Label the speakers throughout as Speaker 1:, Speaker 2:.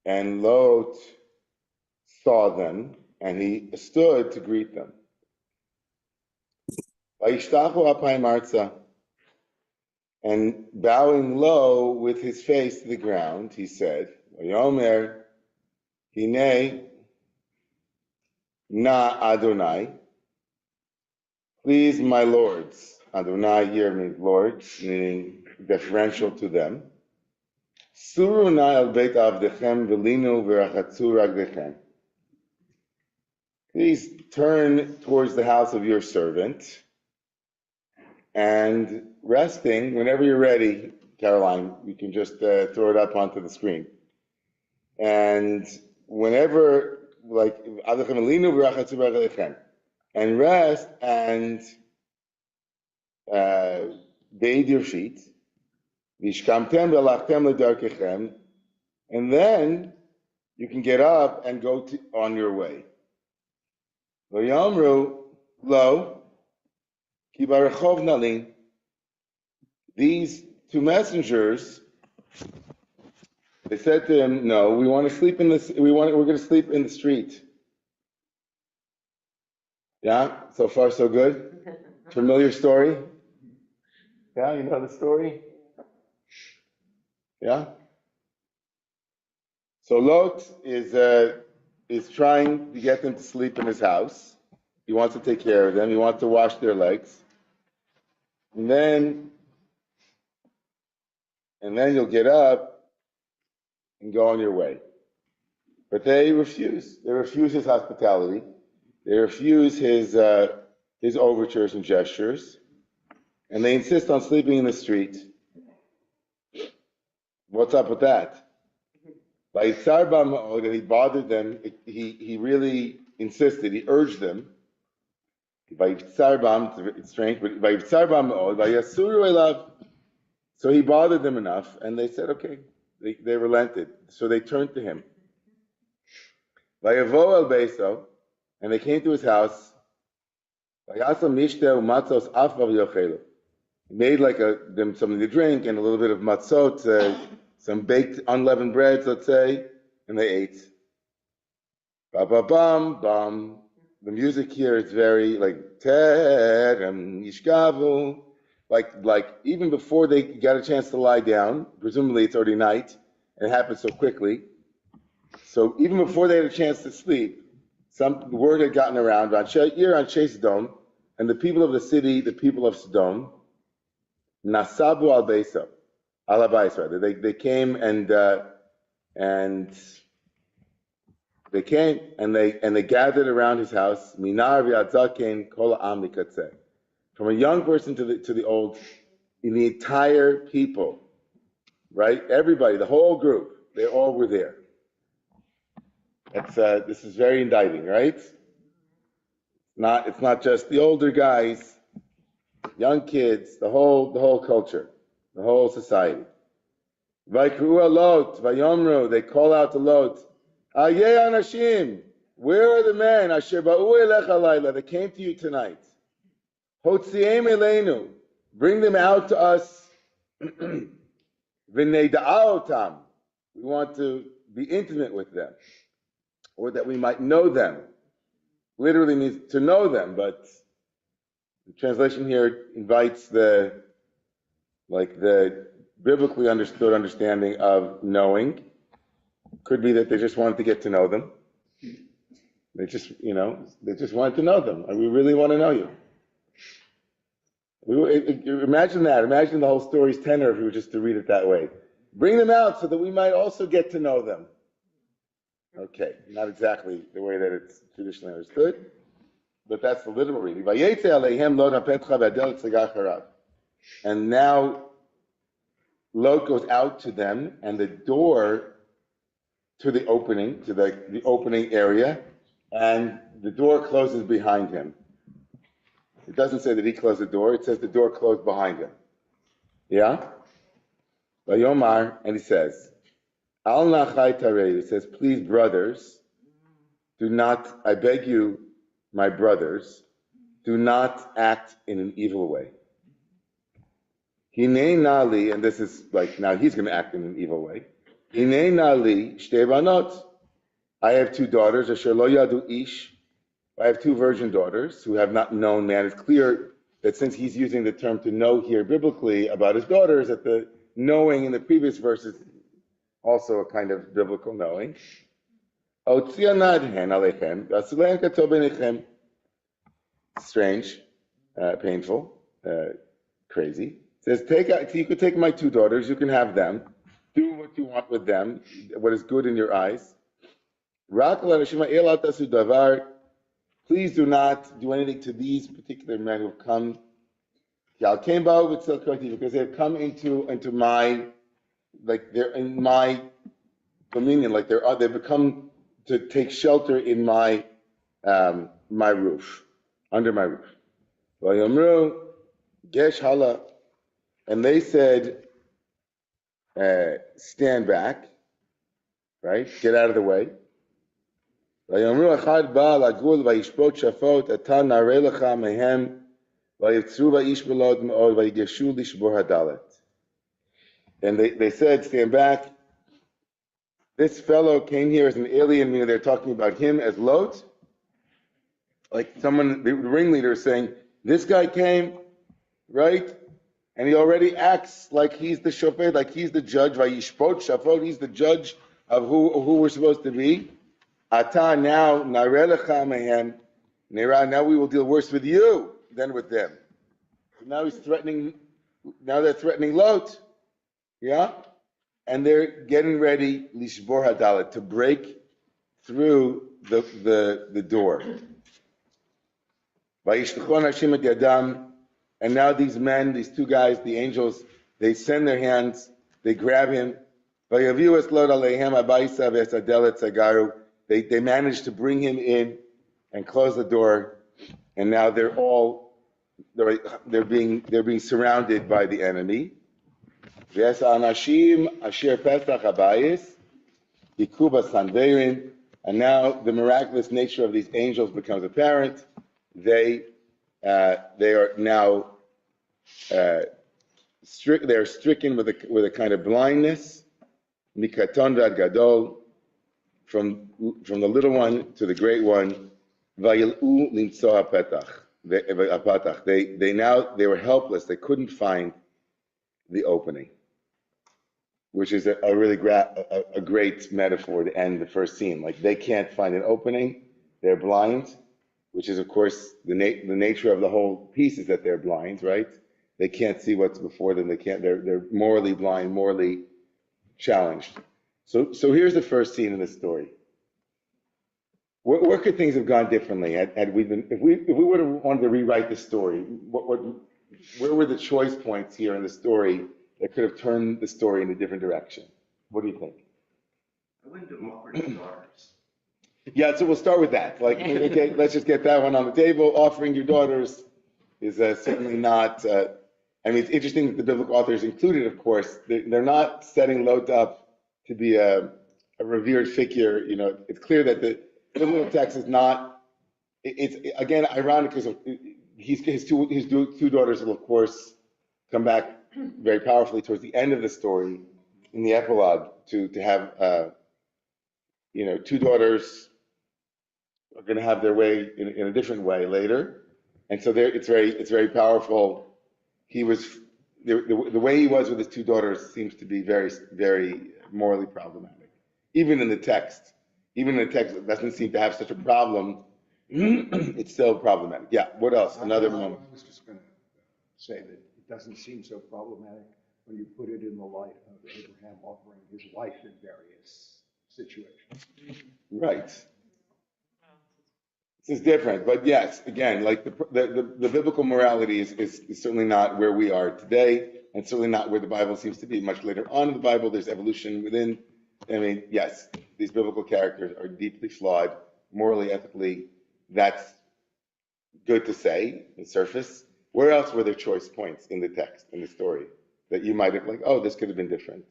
Speaker 1: And Lot saw them, and he stood to greet them. And bowing low with his face to the ground, he said, Yomer, Hine, Na Adonai, please, my lords. Adonai here means Lord, meaning deferential to them. Suru na el beit avdechem velinu v'rachatzu ragdechem. Please turn towards the house of your servant, and resting, whenever you're ready, Caroline, you can just throw it up onto the screen. And whenever, like, and rest and bathe your feet, and then you can get up and go on your way. These two messengers, they said to him, "No, we want to sleep in this. We're going to sleep in the street." Yeah, so far so good. Familiar story. Yeah, you know the story. Yeah. So Lot is trying to get them to sleep in his house. He wants to take care of them. He wants to wash their legs, and then you'll get up and go on your way. But they refuse. They refuse his hospitality. They refuse his overtures and gestures, and they insist on sleeping in the street. What's up with that? By that he bothered them, he really insisted, he urged them. It's strange, but so he bothered them enough, and they said, okay, they relented. So they turned to him. And they came to his house. He made them something to drink and a little bit of matzot, some baked unleavened breads, let's say, and they ate. Ba ba bam bam. The music here is very like terem yishkavu, like even before they got a chance to lie down. Presumably it's already night, and it happened so quickly. So even before they had a chance to sleep, some word had gotten around on Sodom, and the people of the city, the people of Sodom, nasabu al beisa. They came and they came and they gathered around his house. Minar v'adzaken kol ha'am mikatzeh. From a young person to the old, in the entire people, right? Everybody, the whole group, they all were there. This is very indicting, right? It's not just the older guys, young kids, the whole culture. The whole society. Vaikru Lot, Vayomru, they call out to Lot, Ayeh Anashim, where are the men? Asher ba'u elech halayla, that came to you tonight. Hotziem eleinu, bring them out to us. V'neida'otam, we want to be intimate with them, or that we might know them. Literally means to know them, but the translation here invites the biblically understood understanding of knowing. Could be that they just wanted to get to know them. They just wanted to know them. We really want to know you. Imagine that. Imagine the whole story's tenor if we were just to read it that way. Bring them out so that we might also get to know them. Okay, not exactly the way that it's traditionally understood, but that's the literal reading. And now Lot goes out to them, and the door to the opening, to the opening area, and the door closes behind him. It doesn't say that he closed the door, it says the door closed behind him. Yeah? Vayomar, and he says, Al nachai tarei, it says, please brothers, do not, I beg you, my brothers, do not act in an evil way. Hinei nali, and this is like, now he's going to act in an evil way. Hinena li shtei banot. I have two daughters, asher lo yadu ish. I have two virgin daughters who have not known man. It's clear that since he's using the term to know here biblically about his daughters, that the knowing in the previous verse is also a kind of biblical knowing. Strange, painful, crazy. It says, you could take my two daughters, you can have them, do what you want with them, what is good in your eyes. Please do not do anything to these particular men who have come. Because they've come into my, like they're in my dominion, like they've become to take shelter in my my roof, under my roof. Vayomru gesh hala, and they said, stand back, right? Get out of the way. Vayomru achad ba lagul vayishpot shafot atan narei lecha mehem vayitzru vayish belod meod vayigeshu lishbor hadalet. And they said, stand back. This fellow came here as an alien, meaning they're talking about him as Lot. Like someone, the ringleader is saying, this guy came, right? And he already acts like he's the shofet, like he's the judge. Vayishpot shafot, he's the judge of who we're supposed to be. Ata, now, narelecha mehem, nera, now we will deal worse with you than with them. So now he's threatening, now they're threatening Lot. Yeah? And they're getting ready, lishbor hadalet, to break through the door. Vayishtachon Hashem et yadam, and now these men, these two guys, the angels, they send their hands, they grab him. Vayaviu es Lot aleihem abayisa v'esadelet sagaru. They managed to bring him in and close the door, and now they're being surrounded by the enemy. V'es anashim asher pesach habayis ikuba sanverin, and now the miraculous nature of these angels becomes apparent. They are now they're stricken with a kind of blindness, mikatonvad gadol, from the little one to the great one. Vayil'u limtso hapatach. They were helpless. They couldn't find the opening, which is a really great metaphor to end the first scene. Like they can't find an opening. They're blind, which is of course the nature of the whole piece is that they're blind, right? They can't see what's before them. They're morally blind, morally challenged. So here's the first scene in the story. Where could things have gone differently had we been, if we would have wanted to rewrite the story? Where were the choice points here in the story that could have turned the story in a different direction? What do you think?
Speaker 2: I wouldn't have offered his daughters.
Speaker 1: Yeah, so we'll start with that. Like, okay, let's just get that one on the table. Offering your daughters is certainly not. I mean, it's interesting that the biblical authors included, of course. They're not setting Lot up to be a revered figure. You know, it's clear that the biblical text is not. It's again ironic because his two daughters will, of course, come back very powerfully towards the end of the story in the epilogue to have two daughters are going to have their way in a different way later, and so it's very powerful. He was the way he was with his two daughters seems to be very, very morally problematic. Even in the text it doesn't seem to have such a problem. It's still problematic. Yeah. What else? Another moment.
Speaker 3: I was just going to say that it doesn't seem so problematic when you put it in the light of Abraham offering his wife in various situations.
Speaker 1: Right. This is different, but yes, again, like the biblical morality is certainly not where we are today, and certainly not where the Bible seems to be. Much later on in the Bible, there's evolution within. I mean, yes, these biblical characters are deeply flawed, morally, ethically. That's good to say, the surface. Where else were there choice points in the text, in the story, that you might have like, oh, this could have been different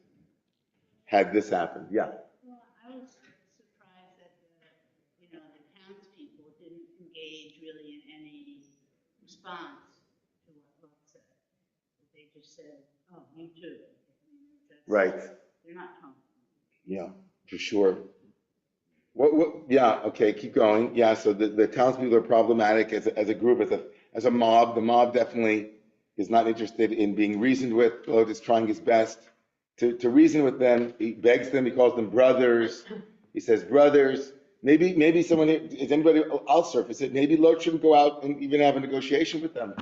Speaker 1: had this happened? Yeah.
Speaker 4: Well, I was surprised that the townspeople didn't engage really in any response to what Lot said. They just said, "Oh, you too."
Speaker 1: Right.
Speaker 4: They're not home.
Speaker 1: Yeah, for sure. Yeah, okay, keep going. Yeah, so the townspeople are problematic as a group, as a mob. The mob definitely is not interested in being reasoned with. Lot is trying his best to reason with them. He begs them, he calls them brothers. He says, brothers, maybe someone here, is anybody, I'll surface it. Maybe Lot shouldn't go out and even have a negotiation with them.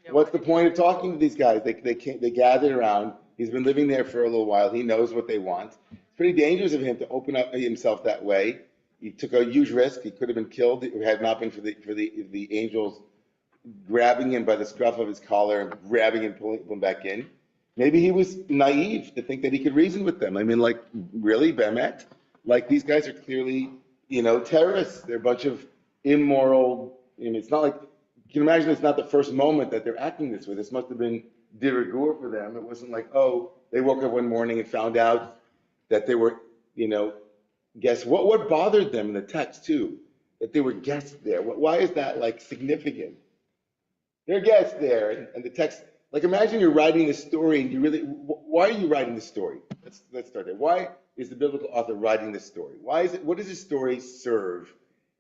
Speaker 1: What's the point of talking to these guys? They can't, they gathered around. He's been living there for a little while. He knows what they want. It's pretty dangerous of him to open up himself that way. He took a huge risk. He could have been killed if it had not been for the angels grabbing him by the scruff of his collar and grabbing and pulling him back in. Maybe he was naive to think that he could reason with them. I mean, like, really, Bemet? Like, these guys are clearly, terrorists. They're a bunch of immoral, it's not like, you can imagine it's not the first moment that they're acting this way. This must have been de rigueur for them. It wasn't like, oh, they woke up one morning and found out that they were, guests. What bothered them in the text, too? That they were guests there. Why is that, like, significant? They're guests there, and the text, like, imagine you're writing this story, and why are you writing this story? Let's start there. Why is the biblical author writing this story? What does this story serve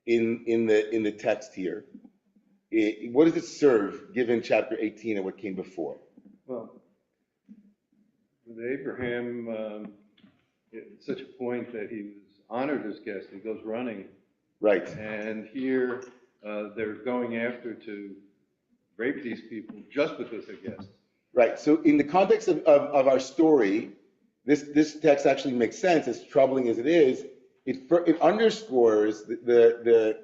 Speaker 1: in the text here? What does it serve, given chapter 18 and what came before?
Speaker 5: Well, with Abraham, it's such a point that he was honored as guest. He goes running.
Speaker 1: Right.
Speaker 5: And here they're going after to rape these people just because they're guests.
Speaker 1: Right. So in the context of our story, this text actually makes sense, as troubling as it is. It underscores the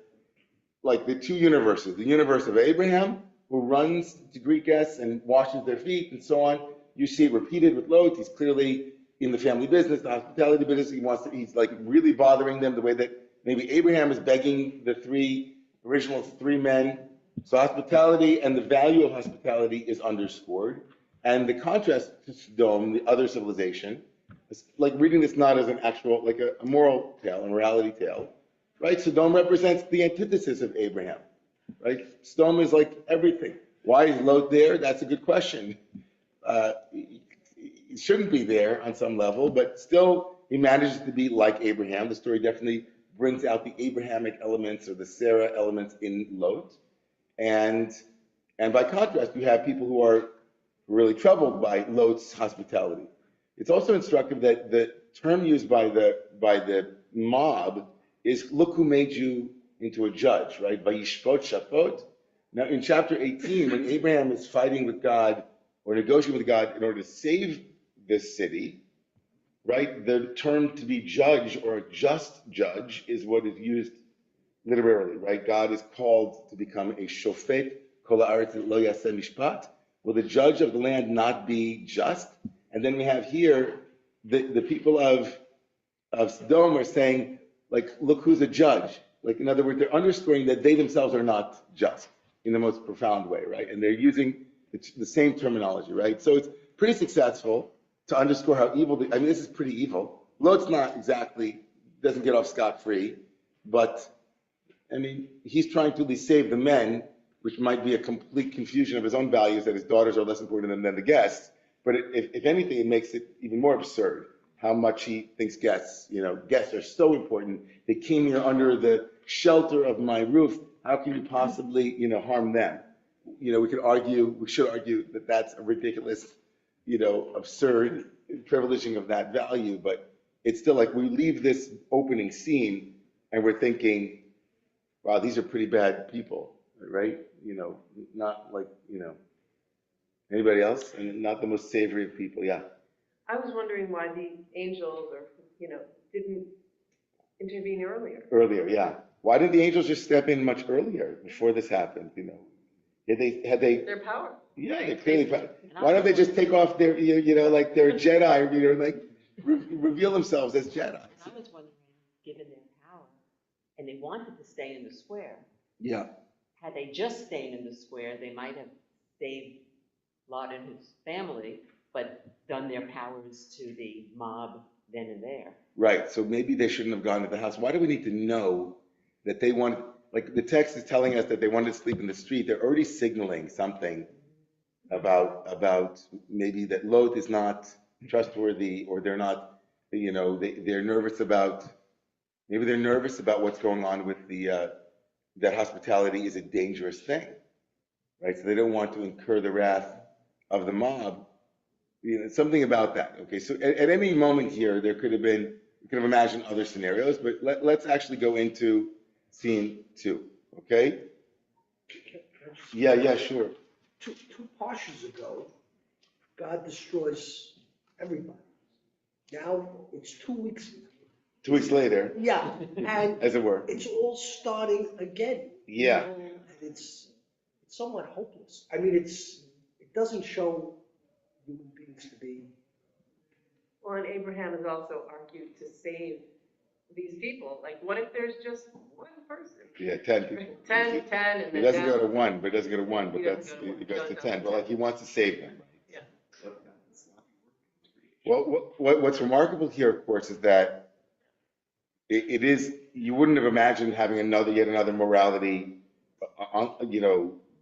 Speaker 1: two universes, the universe of Abraham, who runs to Greek guests and washes their feet and so on. You see it repeated with Lot. He's clearly in the family business, the hospitality business. He's like really bothering them the way that maybe Abraham is begging the original three men. So hospitality and the value of hospitality is underscored. And the contrast to Sodom, the other civilization, is like reading this not as an actual, like a moral tale, a morality tale, right? Sodom represents the antithesis of Abraham, right? Sodom is like everything. Why is Lot there? That's a good question. He shouldn't be there on some level, but still he manages to be like Abraham. The story definitely brings out the Abrahamic elements or the Sarah elements in Lot. And by contrast, you have people who are really troubled by Lot's hospitality. It's also instructive that the term used by the mob is, look who made you into a judge, right? Vayishpot shapot. Now in chapter 18, when Abraham is fighting with God or negotiating with God in order to save this city, right? The term to be judge or a just judge is what is used literally, right? God is called to become a shofet, kol haaretz lo yaseh mishpat. Will the judge of the land not be just? And then we have here the people of Sodom are saying, like, look who's a judge. Like, in other words, they're underscoring that they themselves are not just in the most profound way, right? And they're using the same terminology, right? So it's pretty successful to underscore how evil, this is pretty evil. Lot's not exactly, doesn't get off scot-free, but he's trying to at least save the men, which might be a complete confusion of his own values, that his daughters are less important than the guests. But if anything, it makes it even more absurd how much he thinks guests are so important. They came here under the shelter of my roof. How can you possibly, harm them? We should argue that that's a ridiculous, absurd privileging of that value. But it's still like we leave this opening scene and we're thinking, wow, these are pretty bad people, right? Not like, anybody else? And not the most savory of people, yeah.
Speaker 6: I was wondering why the angels didn't intervene earlier.
Speaker 1: Earlier, yeah. Why didn't the angels just step in much earlier before this happened, Had they
Speaker 6: Their power.
Speaker 1: yeah, they clearly, why don't they just take off their, like their Jedi, reveal themselves as Jedi?
Speaker 7: I was wondering, given their power, and they wanted to stay in the square.
Speaker 1: Yeah.
Speaker 7: Had they just stayed in the square, they might have saved Lot and his family, but done their powers to the mob then and there.
Speaker 1: Right, so maybe they shouldn't have gone to the house. Why do we need to know that they want, like the text is telling us that they wanted to sleep in the street. They're already signaling something about maybe that Lot is not trustworthy, or they're not they're nervous about, maybe they're nervous about what's going on with that hospitality is a dangerous thing, right? So they don't want to incur the wrath of the mob. Something about that. Okay, so at any moment here, there could have been, we could have imagined other scenarios, but let's actually go into scene 2. Okay? Yeah, sure.
Speaker 8: Two parshas ago, God destroys everybody. Now it's 2 weeks.
Speaker 1: 2 weeks later,
Speaker 8: Yeah, and
Speaker 1: as it were.
Speaker 8: it's all starting again.
Speaker 1: Yeah.
Speaker 8: And it's somewhat hopeless. I mean, it doesn't show human beings to be.
Speaker 6: Well, and Abraham has also argued to save these people. Like, what if there's just one person?
Speaker 1: Yeah, 10 people.
Speaker 6: 10, and
Speaker 1: He
Speaker 6: then
Speaker 1: doesn't
Speaker 6: down.
Speaker 1: go to 1, but it doesn't go to 1, but
Speaker 6: He doesn't go to
Speaker 1: it
Speaker 6: 1,
Speaker 1: goes to
Speaker 6: goes
Speaker 1: 10.
Speaker 6: down
Speaker 1: But
Speaker 6: to
Speaker 1: like he wants to save them.
Speaker 6: Yeah.
Speaker 1: Well, what's remarkable here, of course, is that it is, you wouldn't have imagined having yet another morality,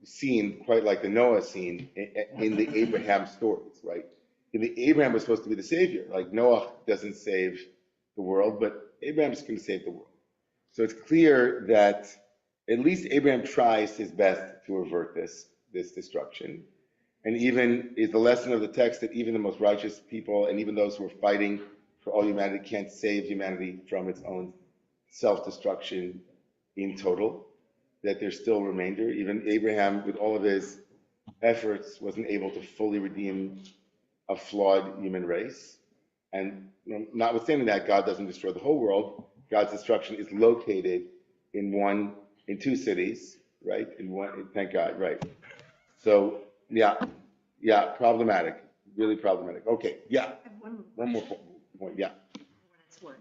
Speaker 1: scene quite like the Noah scene in the Abraham stories, right? Abraham was supposed to be the savior. Like Noah doesn't save the world, but Abraham's going to save the world. So it's clear that at least Abraham tries his best to avert this destruction. And even is the lesson of the text that even the most righteous people and even those who are fighting for all humanity can't save humanity from its own self-destruction in total, that there's still remainder. Even Abraham, with all of his efforts, wasn't able to fully redeem a flawed human race. And notwithstanding that, God doesn't destroy the whole world. God's destruction is located in 2 cities, right? Thank God, right? So, yeah, problematic, really problematic. Okay, yeah.
Speaker 9: I have
Speaker 1: One more point, yeah.
Speaker 9: what it's worth.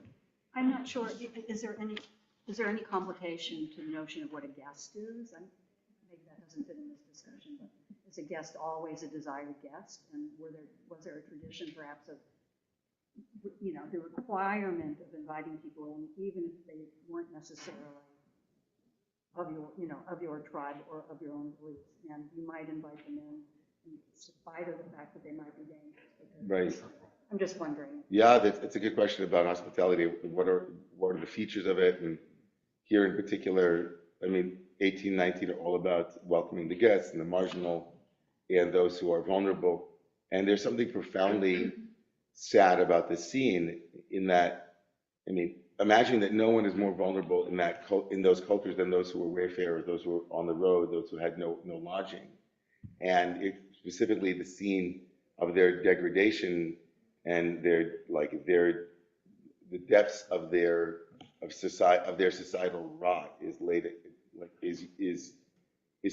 Speaker 9: I'm not sure, is there any complication to the notion of what a guest is? Maybe that doesn't fit in this discussion, but is a guest always a desired guest? And was there a tradition perhaps of, the requirement of inviting people in, even if they weren't necessarily of your tribe or of your own beliefs, and you might invite them in spite of the fact that they might be dangerous?
Speaker 1: Right.
Speaker 9: I'm just wondering.
Speaker 1: Yeah, that's a good question about hospitality. What are the features of it? And here in particular, 18, 19 are all about welcoming the guests and the marginal and those who are vulnerable. And there's something profoundly sad about this scene in that, imagine that no one is more vulnerable in those cultures than those who were wayfarers, those who were on the road, those who had no lodging. And specifically the scene of their degradation and the depths of their societal rot is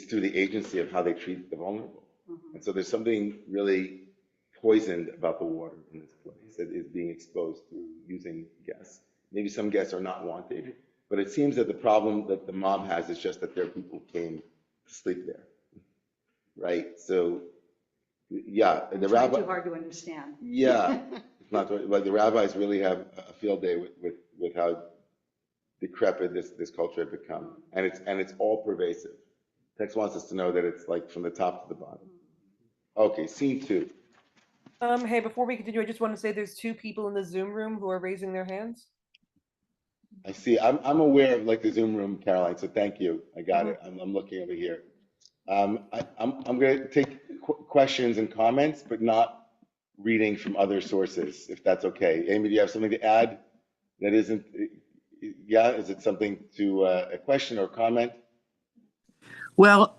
Speaker 1: through the agency of how they treat the vulnerable.
Speaker 9: Mm-hmm.
Speaker 1: And so there's something really poisoned about the water in this place that is being exposed through using guests. Maybe some guests are not wanted, but it seems that the problem that the mob has is just that their people came to sleep there, right? So, yeah, and the rabbi.
Speaker 9: Too hard to understand.
Speaker 1: Yeah, it's not like the rabbis really have a field day with how decrepit this culture had become, and it's all pervasive. Text wants us to know that it's like from the top to the bottom. Okay, scene 2.
Speaker 10: Hey, before we continue, I just want to say there's 2 people in the Zoom room who are raising their hands.
Speaker 1: I see. I'm aware of the Zoom room, Caroline. So thank you. I got it. I'm looking over here. I'm going to take questions and comments, but not reading from other sources, if that's okay. Amy, do you have something to add? That isn't. Yeah. Is it something to a question or comment?
Speaker 11: Well,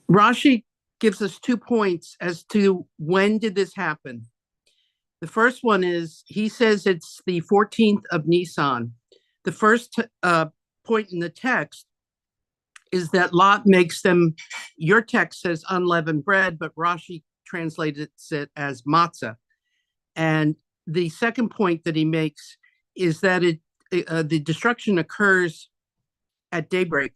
Speaker 11: Rashi gives us 2 points as to when did this happen. The first one is, he says it's the 14th of Nisan. The first point in the text is that Lot makes them, your text says unleavened bread, but Rashi translates it as matzah. And the second point that he makes is that the destruction occurs at daybreak.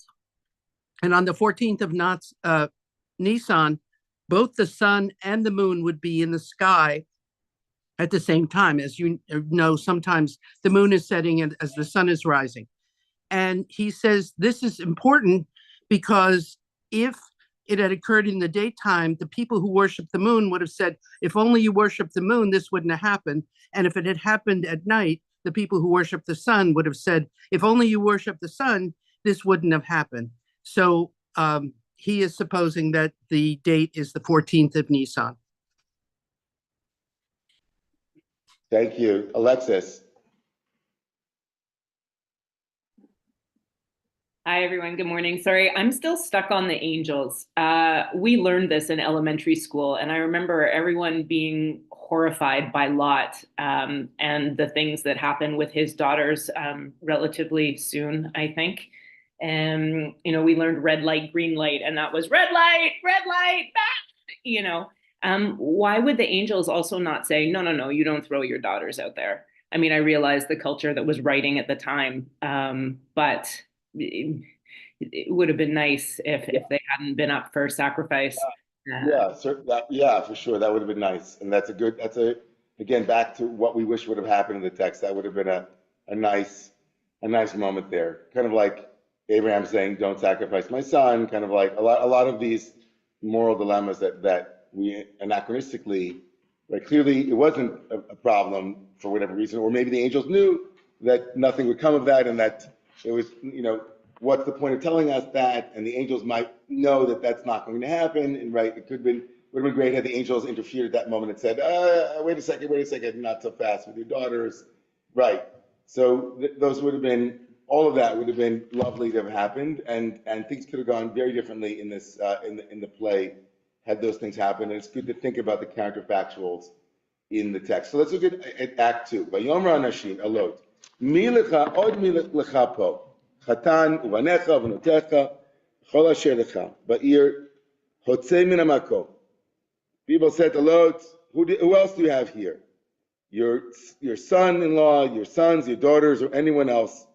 Speaker 11: And on the 14th of Nisan, both the sun and the moon would be in the sky at the same time. As you know, sometimes the moon is setting as the sun is rising. And he says this is important because if it had occurred in the daytime, the people who worship the moon would have said, if only you worship the moon, this wouldn't have happened. And if it had happened at night, the people who worship the sun would have said, if only you worship the sun, this wouldn't have happened. So he is supposing that the date is the 14th of Nisan.
Speaker 1: Thank you. Alexis.
Speaker 12: Hi, everyone. Good morning. Sorry, I'm still stuck on the angels. We learned this in elementary school, and I remember everyone being horrified by Lot and the things that happened with his daughters relatively soon, I think. And, we learned red light, green light, and that was red light, why would the angels also not say, no, no, no, you don't throw your daughters out there? I mean, I realized the culture that was writing at the time, but it would have been nice if they hadn't been up for sacrifice.
Speaker 1: Yeah, for sure. That would have been nice. And again, back to what we wish would have happened in the text. That would have been a nice moment there. Kind of like Abraham saying, don't sacrifice my son, kind of like a lot of these moral dilemmas that we anachronistically, like clearly it wasn't a problem for whatever reason, or maybe the angels knew that nothing would come of that and that it was, what's the point of telling us that? And the angels might know that that's not going to happen. And right, would have been great had the angels interfered at that moment and said, wait a second, not so fast with your daughters. Right. So all of that would have been lovely to have happened, and things could have gone very differently in this in the play had those things happened. And it's good to think about the counterfactuals in the text. So let's look at Act 2. Vayomer Anashim Elot. Mi lecha od mi lecha po. Chatan uvanecha v'notecha chol asher lecha ba'ir hotzei min hamakom. People said to Lot, who else do you have here? Your son-in-law, your sons, your daughters, or anyone else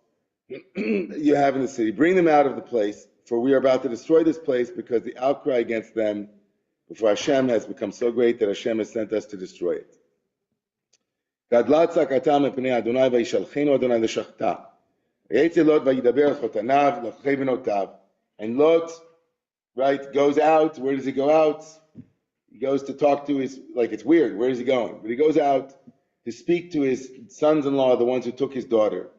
Speaker 1: you have in the city. Bring them out of the place, for we are about to destroy this place because the outcry against them before Hashem has become so great that Hashem has sent us to destroy it. Gadlat tzakatam mepnei Adonai vayishalchenu Adonai l'shachta. Vayetze Lot vayidaber al chotanav l'chei benotav. And Lot, right, goes out. Where does he go out? He goes to talk to it's weird. Where is he going? But he goes out to speak to his sons-in-law, the ones who took his daughter.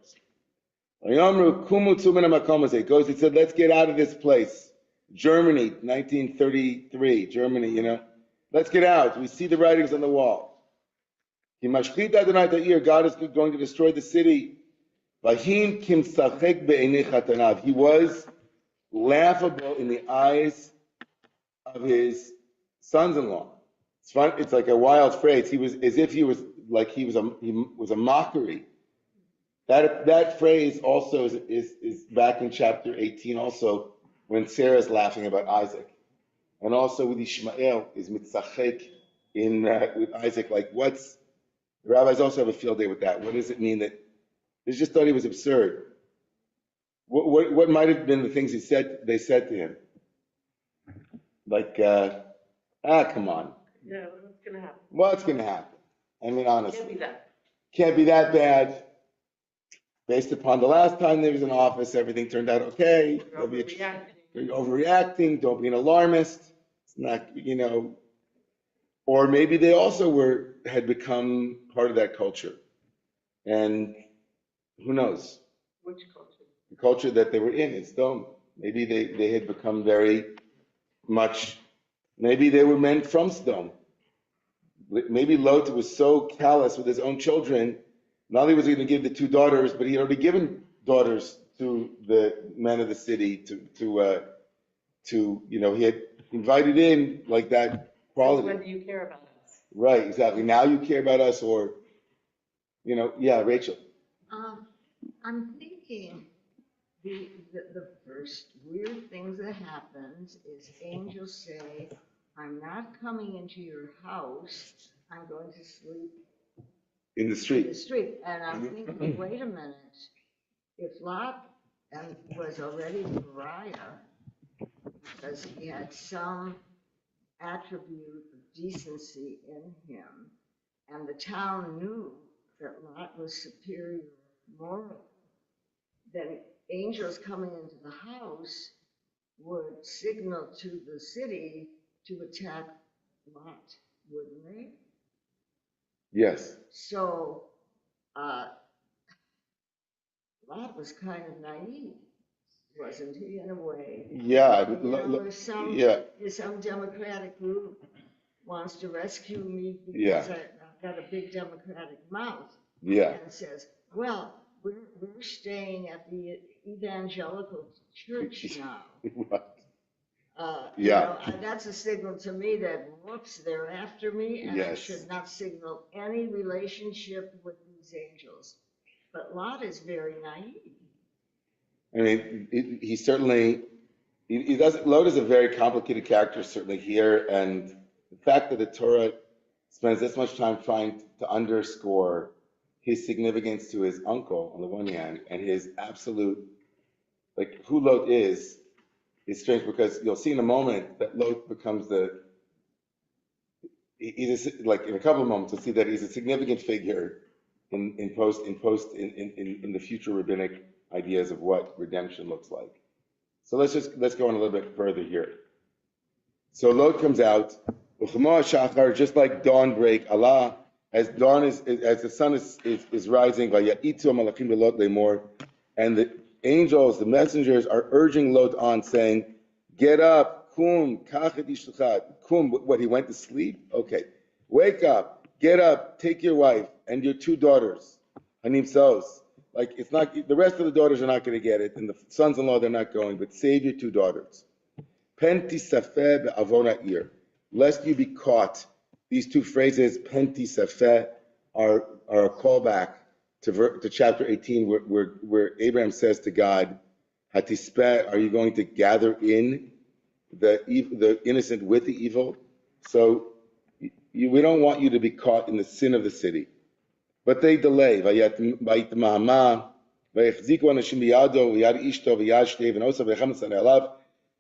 Speaker 1: He goes, he said, let's get out of this place. Germany, 1933, Germany, let's get out. We see the writings on the wall. God is going to destroy the city. He was laughable in the eyes of his sons-in-law. It's fun. It's like a wild phrase. He was as if he was a mockery. That phrase also is back in chapter 18 also, when Sarah is laughing about Isaac. And also with Ishmael is mitzachek with Isaac. Like the rabbis also have a field day with that. What does it mean that they just thought he was absurd? What might have been the things they said to him? Like, come on.
Speaker 6: Yeah, what's going to happen?
Speaker 1: What's going to happen? I mean, honestly.
Speaker 6: Can't be that.
Speaker 1: Can't be that bad. Based upon the last time they was in office, everything turned out okay. You're overreacting. Don't be an alarmist. It's not, or maybe they also had become part of that culture. And who knows?
Speaker 6: Which culture?
Speaker 1: The culture that they were in Sodom. Maybe they had become very much, maybe they were men from Sodom. Maybe Lot was so callous with his own children. Not only was he going to give the two daughters, but he had already given daughters to the men of the city he had invited in like that quality.
Speaker 6: When do you care about us?
Speaker 1: Right, exactly. Now you care about us, or, Rachel.
Speaker 13: I'm thinking the first weird thing that happens is angels say, I'm not coming into your house, I'm going to sleep
Speaker 1: in the street.
Speaker 13: And I'm thinking, wait a minute, if Lot was already a pariah, because he had some attribute of decency in him, and the town knew that Lot was superior morally, then angels coming into the house would signal to the city to attack Lot, wouldn't they?
Speaker 1: Yes.
Speaker 13: So, Lot was kind of naive, wasn't he, in a way?
Speaker 1: Yeah. Yeah.
Speaker 13: If some Democratic group wants to rescue me
Speaker 1: Yeah.
Speaker 13: because I've got a big Democratic mouth,
Speaker 1: Yeah.
Speaker 13: and says, well, we're staying at the evangelical church now.
Speaker 1: Right.
Speaker 13: You
Speaker 1: Yeah.
Speaker 13: know, that's a signal to me that, whoops, they're after me, and I
Speaker 1: Yes.
Speaker 13: should not signal any relationship with these angels. But Lot is very naive.
Speaker 1: I mean, he certainly, he doesn't, Lot is a very complicated character, certainly here, and the fact that the Torah spends this much time trying to underscore his significance to his uncle on the one hand, and his absolute, like, who Lot is strange, because you'll see in a moment that Lot becomes like in a couple of moments, you'll see that he's a significant figure in the future rabbinic ideas of what redemption looks like. So let's go on a little bit further here. So Lot comes out, just like dawn break, Allah, as the sun is rising, and the angels, the messengers are urging Lot on, saying, get up, kum, kum, what, he went to sleep? Okay. Wake up, get up, take your wife and your 2 daughters. Hanim sos. Like, it's not, the rest of the daughters are not going to get it, and the sons-in-law, they're not going, but save your 2 daughters. Penti safeh be'avona ir, lest you be caught. These 2 phrases, penti safeh, are a callback to chapter 18, where Abraham says to God, Hatispeh, are you going to gather in the innocent with the evil? So we don't want you to be caught in the sin of the city. But they delay.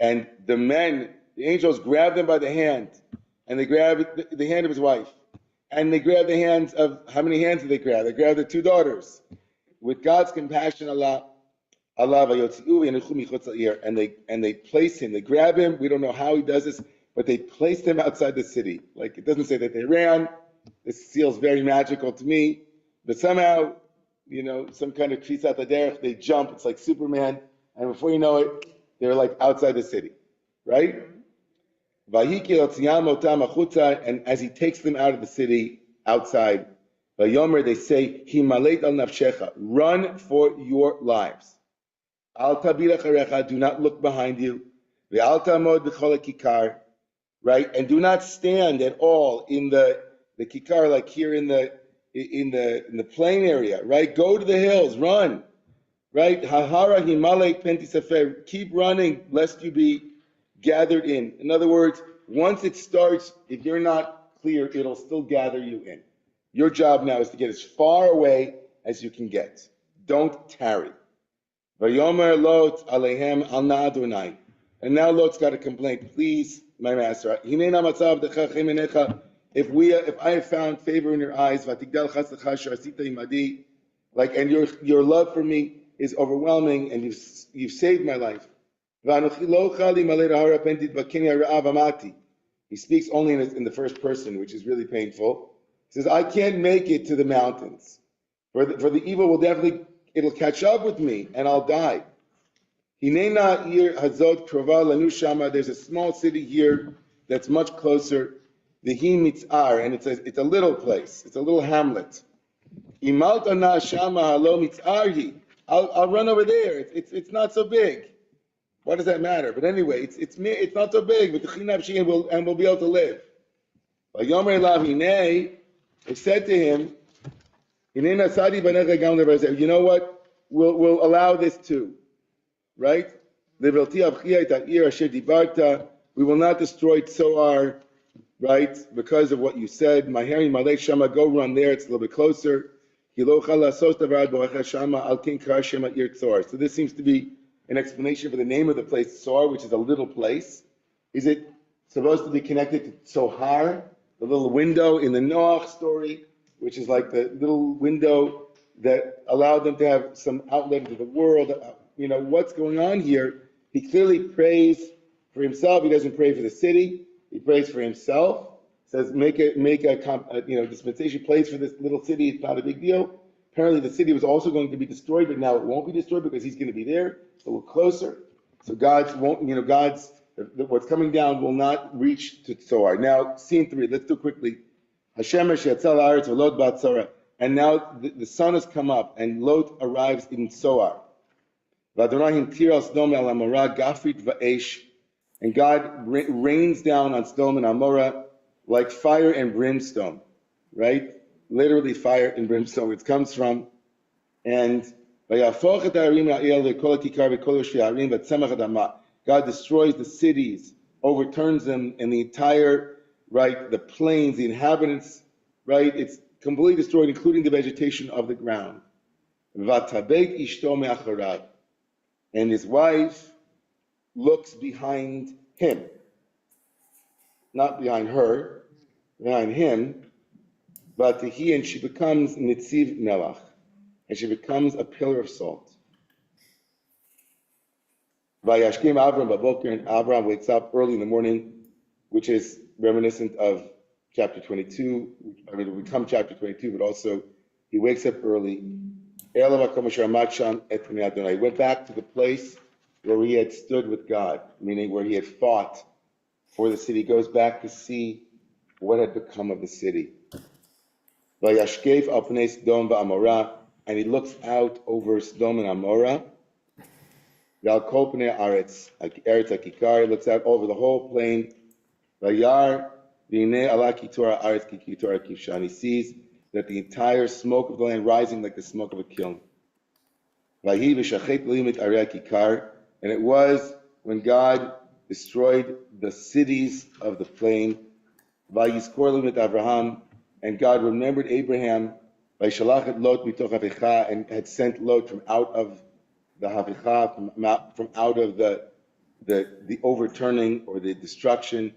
Speaker 1: And the men, the angels, grab them by the hand, and they grab the hand of his wife, and they grab the hands of, how many hands did they grab? They grabbed the 2 daughters. With God's compassion, Allah, and they place him, they grab him. We don't know how he does this, but they placed him outside the city. Like, it doesn't say that they ran. This feels very magical to me, but somehow, some kind of trisat haderech, they jump. It's like Superman, and before you know it, they're like outside the city, right? And as he takes them out of the city, outside, they say, run for your lives. Do not look behind you. Right? And do not stand at all in the kikar, like here in the plain area, right? Go to the hills, run. Right? Hahara himale pentisefer. Keep running lest you be gathered in. In other words, once it starts, if you're not clear, it'll still gather you in. Your job now is to get as far away as you can get. Don't tarry. Vayomer Lot alehem al na'adonai. And now Lot's got a complaint. Please, my master, if I have found favor in your eyes, like, and your love for me is overwhelming, and you've saved my life. He speaks only in the first person, which is really painful. He says, I can't make it to the mountains. For the evil will definitely, it'll catch up with me, and I'll die. There's a small city here that's much closer. Vehi mitzar, and it's a little place. It's a little hamlet. I'll run over there. It's not so big. What does that matter? But anyway, it's not so big. And we'll be able to live. It said to him, you know what? We'll allow this too. Right? We will not destroy Tzoar, right? Because of what you said. Maheri Malek Shama, go run there, it's a little bit closer. So this seems to be an explanation for the name of the place, Tzoar, which is a little place. Is it supposed to be connected to Tzohar, the little window in the Noach story, which is like the little window that allowed them to have some outlet into the world? What's going on here? He clearly prays for himself. He doesn't pray for the city. He prays for himself. Says make a dispensation place for this little city. It's not a big deal. Apparently the city was also going to be destroyed, but now it won't be destroyed because he's going to be there. It's a little closer. So what's coming down will not reach to Tzoar. Now, scene 3, let's do quickly. Hashemesh yatzal haaretz v'lot ba'tzora. And now the sun has come up, and Lot arrives in Tzoar. V'Adonai hintir al Sodom el Amorah gafrit va'esh. And God rains down on Sodom and Amorah like fire and brimstone, right? Literally fire and brimstone. It comes from, and God destroys the cities, overturns them, and the entire, right, the plains, the inhabitants, right, it's completely destroyed, including the vegetation of the ground. And his wife looks behind him, not behind her, behind him, but and she becomes Nitziv Melach, and she becomes a pillar of salt. Vayashkim Avram Baboker, and Avram wakes up early in the morning, which is reminiscent of chapter 22. I mean, it will become chapter 22, but also he wakes up early. He went back to the place where he had stood with God, meaning where he had fought for the city. He goes back to see what had become of the city. Vayashkef al pnei Sodom va'Amorah, and he looks out over Sodom and Amorah. Val kol pnei Eretz hakikar, he looks out over the whole plain. Vayar v'hinei ala kitor haaretz ki kitor hakivshan, he sees that the entire smoke of the land rising like the smoke of a kiln. Vahi v'shachet limit arei hakikar, and it was when God destroyed the cities of the plain. Vayizkor limit Avraham, and God remembered Abraham by Shalachet Lot mitoch havicha, and had sent Lot from out of the havicha, from out of the overturning or the destruction.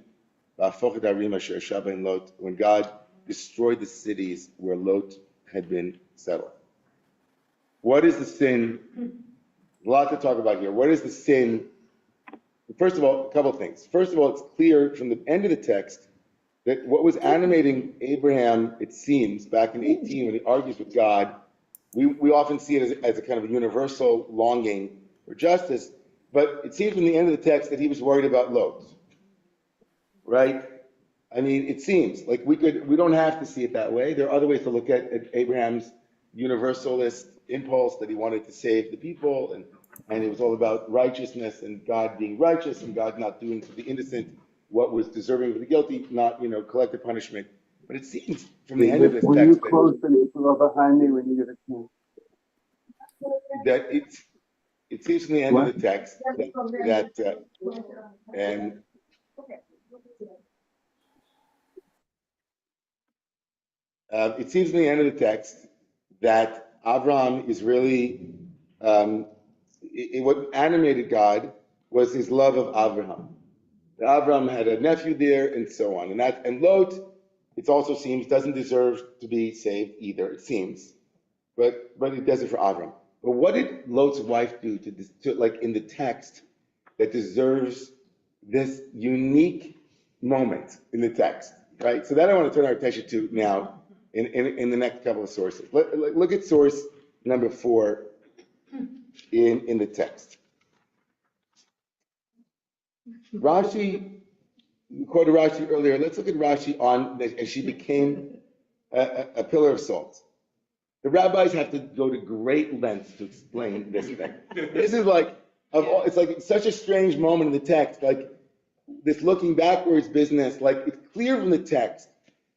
Speaker 1: When God destroyed the cities where Lot had been settled. What is the sin? A lot to talk about here. What is the sin? First of all, a couple of things. First of all, it's clear from the end of the text that what was animating Abraham, it seems, back in 18 when he argues with God, we often see it as a kind of a universal longing for justice, but it seems from the end of the text that he was worried about Lot, right? I mean, it seems like we don't have to see it that way. There are other ways to look at Abraham's universalist impulse that he wanted to save the people, and it was all about righteousness and God being righteous and God not doing to the innocent what was deserving of the guilty, not, collective punishment. But it seems from the end of this text that it seems from the end of the text it seems from the end of the text that Avram is really what animated God was his love of Abraham. Avram had a nephew there, and so on. And Lot, it also seems, doesn't deserve to be saved either. It seems, but it does it for Avram. But what did Lot's wife do to like in the text that deserves this unique moment in the text, right? So that I want to turn our attention to now in the next couple of sources. Look at source number 4 in the text. Rashi, we quoted Rashi earlier. Let's look at Rashi as she became a pillar of salt. The rabbis have to go to great lengths to explain this thing. This is it's like such a strange moment in the text, like this looking backwards business. Like it's clear from the text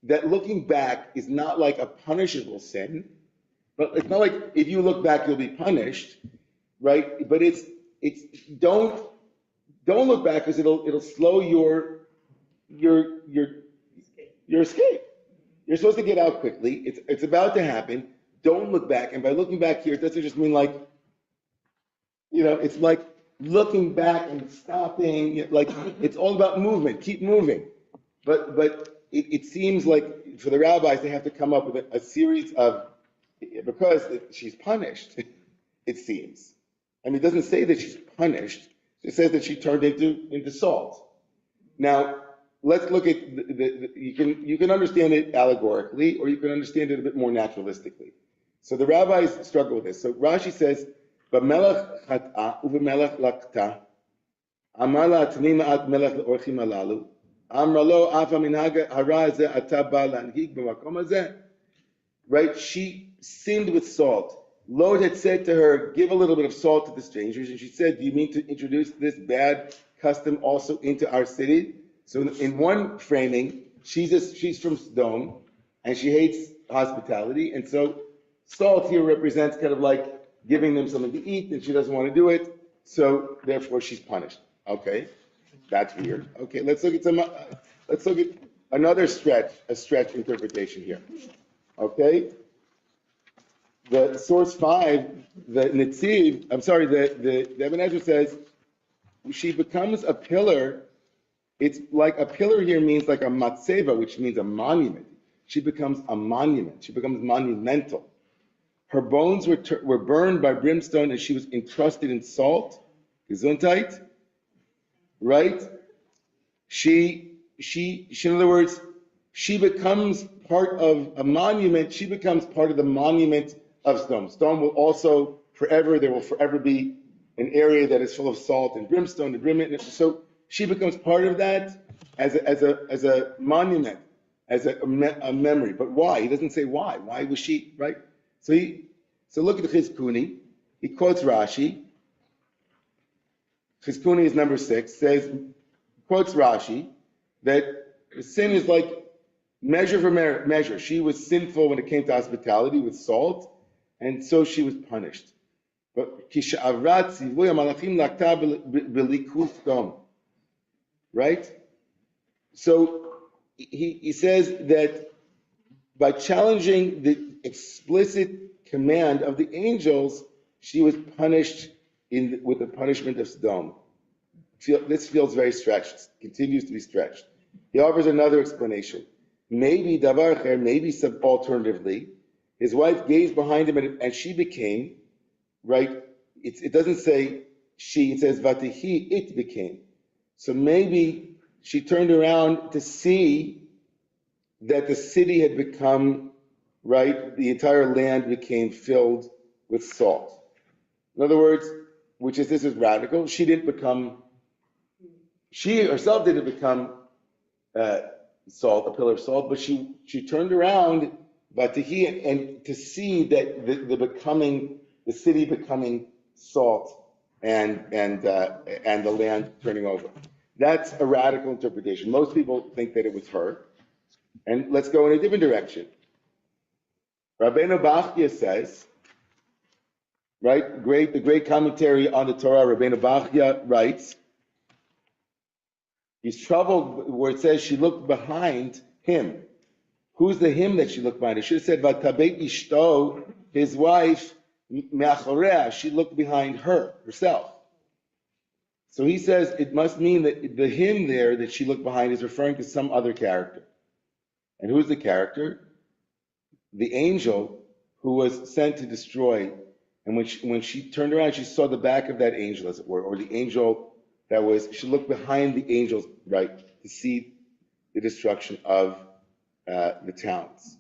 Speaker 1: that looking back is not like a punishable sin, but it's not like if you look back you'll be punished, right? But it's don't look back because it'll slow your escape. You're supposed to get out quickly. It's about to happen. Don't look back. And by looking back here, it doesn't just mean it's like looking back and stopping. Like it's all about movement. Keep moving. But it seems like for the rabbis they have to come up with a series of, because she's punished. It seems. I mean, it doesn't say that she's punished. It says that she turned into salt. Now, let's look at you can understand it allegorically, or you can understand it a bit more naturalistically. So the rabbis struggle with this. So Rashi says, "B'melech chat'a u'b'melech lakta, amar la atni ma'at melech le'orchim alalu, amar lo afa minhag hara ze ata ba lanhig b'makom hazeh." Right? She sinned with salt. Lord had said to her, give a little bit of salt to the strangers. And she said, do you mean to introduce this bad custom also into our city? So in one framing, she's from Sodom, and she hates hospitality. And so salt here represents kind of like giving them something to eat, and she doesn't want to do it. So therefore she's punished. Okay, that's weird. Okay, let's look at another stretch interpretation here. Okay, the source 5, the Ibn Ezra says she becomes a pillar. It's like a pillar here means like a matzeva, which means a monument. She becomes a monument. She becomes monumental. Her bones were burned by brimstone, and she was entrusted in salt. Gesundheit, right? She, in other words, she becomes part of a monument. She becomes part of the monument of Sodom. Sodom will also there will forever be an area that is full of salt and brimstone and brimstone. So she becomes part of that as a monument, as a memory. But why? He doesn't say why. Why was she, right? So look at Chizkuni. He quotes Rashi. Chizkuni is number 6. Quotes Rashi that sin is like measure for measure. She was sinful when it came to hospitality with salt, and so she was punished. But right? So he says that by challenging the explicit command of the angels, she was punished with the punishment of Sodom. This feels very stretched, continues to be stretched. He offers another explanation. Maybe davar maybe alternatively, his wife gazed behind him and she became, right? It doesn't say she, it says vatihi, it became. So maybe she turned around to see that the city had become, right? The entire land became filled with salt. In other words, this is radical. She herself didn't become salt, a pillar of salt, but she turned around, but to see that the city becoming salt and the land turning over. That's a radical interpretation. Most people think that it was her. And let's go in a different direction. Rabbeinu Bachya says, right, the great commentary on the Torah, Rabbeinu Bachya writes, he's troubled where it says she looked behind him. Who's the him that she looked behind? It should have said, Vatabeit Ishto, his wife, Me'achorea, she looked behind herself. So he says it must mean that the him there that she looked behind is referring to some other character. And who's the character? The angel who was sent to destroy. And when she turned around, she saw the back of that angel, as it were, or the angel she looked behind the angels, right, to see the destruction of the towns.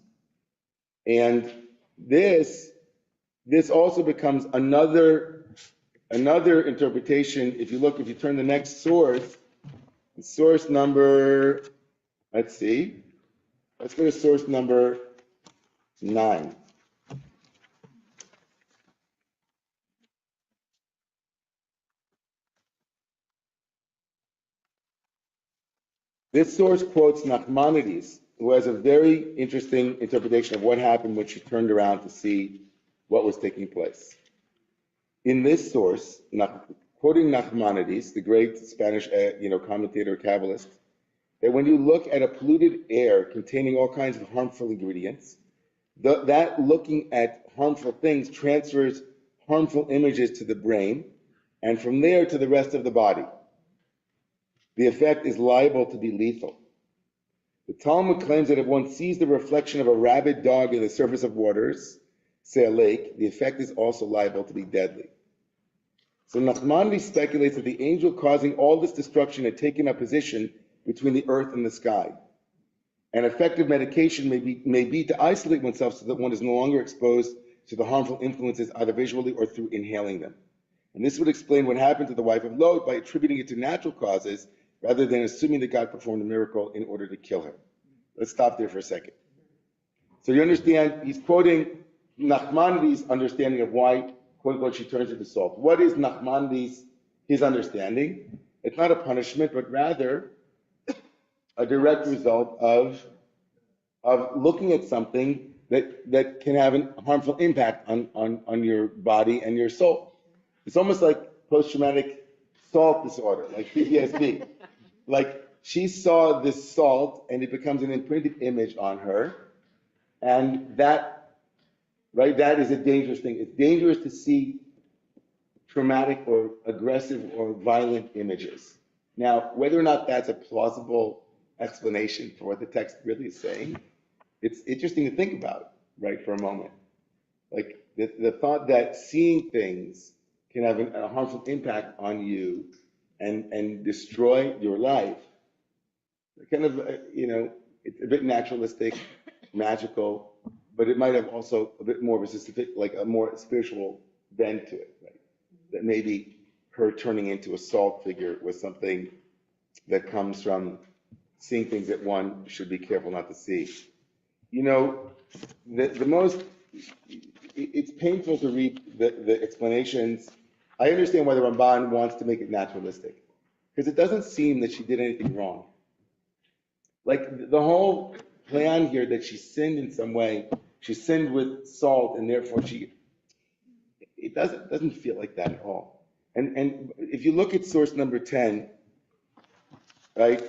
Speaker 1: And this also becomes another interpretation. If you turn the next source number, let's go to source number 9. This source quotes Nachmanides, who has a very interesting interpretation of what happened when she turned around to see what was taking place. In this source, quoting Nachmanides, the great Spanish commentator, Kabbalist, that when you look at a polluted air containing all kinds of harmful ingredients, that looking at harmful things transfers harmful images to the brain, and from there to the rest of the body. The effect is liable to be lethal. The Talmud claims that if one sees the reflection of a rabid dog in the surface of waters, say a lake, the effect is also liable to be deadly. So Nachmanides speculates that the angel causing all this destruction had taken a position between the earth and the sky. An effective medication may be to isolate oneself so that one is no longer exposed to the harmful influences either visually or through inhaling them. And this would explain what happened to the wife of Lot by attributing it to natural causes rather than assuming that God performed a miracle in order to kill her. Let's stop there for a second. So you understand, he's quoting Nachmanides' understanding of why, quote unquote, she turns into salt. What is Nachmanides' his understanding? It's not a punishment, but rather a direct result of looking at something that can have a harmful impact on your body and your soul. It's almost like post-traumatic salt disorder, like PTSD. Like she saw this salt and it becomes an imprinted image on her. And that, right, that is a dangerous thing. It's dangerous to see traumatic or aggressive or violent images. Now, whether or not that's a plausible explanation for what the text really is saying, it's interesting to think about, right, for a moment. Like the thought that seeing things can have a harmful impact on you and destroy your life. Kind of, it's a bit naturalistic, magical, but it might have also a bit more of a specific, like a more spiritual bend to it, right? That maybe her turning into a salt figure was something that comes from seeing things that one should be careful not to see. It's painful to read the explanations. I understand why the Ramban wants to make it naturalistic, because it doesn't seem that she did anything wrong. Like the whole plan here that she sinned in some way, she sinned with salt, and therefore it doesn't feel like that at all. And if you look at source number 10, right,